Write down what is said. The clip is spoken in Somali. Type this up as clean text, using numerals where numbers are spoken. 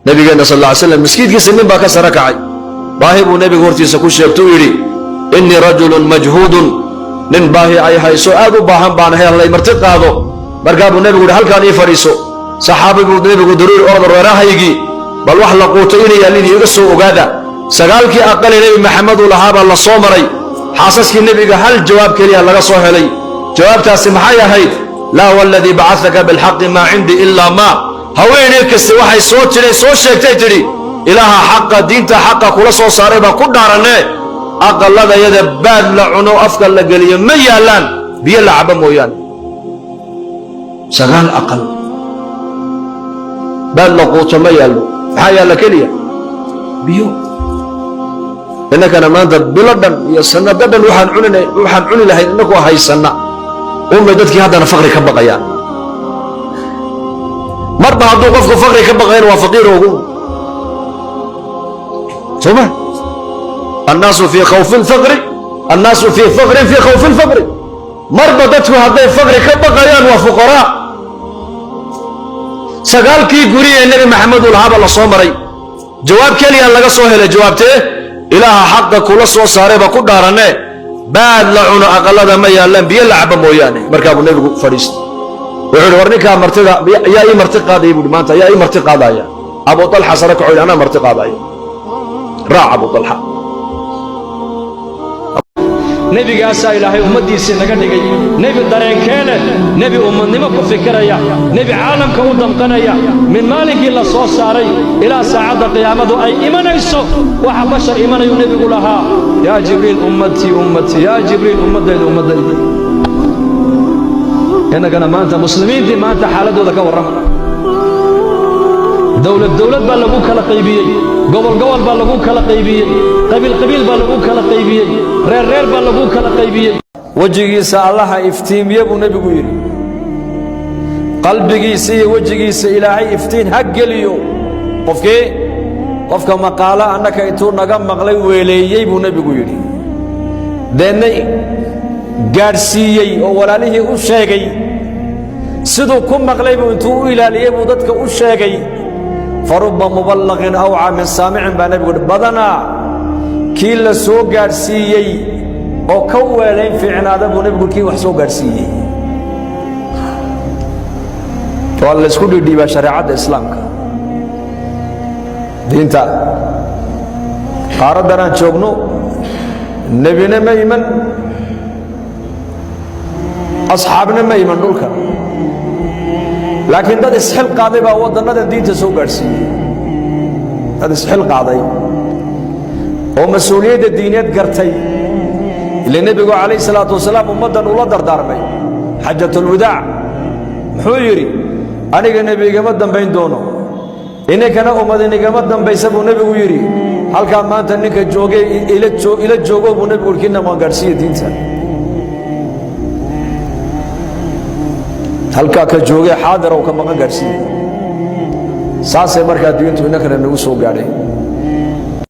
nabigeena sallallahu alayhi wasallam miskiidkiisa nin baa ka sara kacay baahi buu nabiga hortiisa ku sheegtay uu yidhi innii rajulun majhuudun nin baahi ay hayso aad u baahan baan helay marti qaado markaa buu nabigu yidhi halkaan ii fadhiiso saxaabiguu nabigu daruuri orda reerahaygii bal wax la quuto inay yaalin iga soo ogaada sagaalkii aqali nabi maxamed uu lahaa baa la soo maray xaasaskii nabiga hal jawaab keliya laga soo helay jawaabtaasi maxay ahayd laa waladii bacataka bilxaqi maa cindii ilaa maa haweeney kasta waxay soo tidhay soo sheegtay tidhi ilaaha xaqa diinta xaqa kula soo saaray baan ku dhaaranee aqalladayada baad la cuno afka la geliyo ma yaallaan biyo la caba mooyaane sagaal aqal baad la quuto ma yaallo maxaa yaalla keliya biyo innakana maanta bilo dhan iyo sannado dhan waxaan cuni lahayn innakoo haysanna unbay dadkii haddana faqri ka baqayaan marba hadduu qofku faqri ka baqayn waa faqiiroogu soma annaasu fii khawfi lfaqri annaasu fii faqrin fii khawfi lfaqri marba dadku hadday faqri ka baqayaan waa fuqaraa sagaalkii guri ee nebi maxamed uu lahaaba la soo maray jawaab keliya laga soo helay jawaabtee ilaaha xaqa kula soo saaray baa ku dhaaranee baad la cuno aqallada ma yaallaan biyo la caba mooyaane markaa buu nebigu fadhiistay wuxuu yidhi war ninkaa martida yaa ii marti qaadaya buuhi maanta yaa ii marti qaadaya abu talxa sare kaco yidhi anaa marti qaadaya raac abu talxa nebigaasaa ilaahay ummaddiisii naga dhigay nebi dareenkeene nebi ummadnimo ku fikiraya nebi caalamka u damqanaya min maalinkii la soo saaray ilaa saacadda qiyaamadu ay imanayso waxa bashar imanayu nebigu lahaa yaa jibriil ummatii ummatii yaa jibriil ummaddayda ummaddayda innagana maanta muslimiintii maanta xaaladooda ka warrama dowlad baa lagu kala qaybiyey gobol baa lagu kala qaybiyey qabiil baa lagu kala qaybiyey reer baa lagu kala qaybiyey wejigiisa allaha iftiimiye buu nebigu yidhi qalbigiisa iyo wejigiisa ilaahay iftiin ha geliyo qofka maqaalo annaka intuu naga maqlay weeleeyey buu nebigu yidhi deedna gaadhsiiyey oo walaalihii u sheegay siduu ku maqlay buu intuu u ilaaliyey buu dadka u sheegay farubba muballaqin awca min saamicin baa nebigu yidhi badanaa kii la soo gaadhsiiyey oo ka weelayn fiicnaada buu nebigu kii wax soo gaadhsiiyey waa laysku dhiidhiibaa shareecadda islaamka diinta qaaraddan aan joogno nebina ma iman asxaabna ma iman dhulka laakiin dad isxil qaaday baa waddannada diinta soo gaadhsiiyey dad isxil qaaday oo mas-uuliyadda diineed gartay ile nebigu calayhi salaatu wasalaam ummaddan ula dardaarmay xajatulwadaac muxuu yidhi aniga nebi igama dambayn doono ininkana ummad inigama dambaysa buu nebigu yidhi halkaa maanta ninka joogay ila joogo buu nebigu yidhi kiina waan gaadhsiiya diinta halkaa ka joogay xaadar ou ka maqan gaadhsiiyey saasay markaa diintu innakana nagu soo gaadhay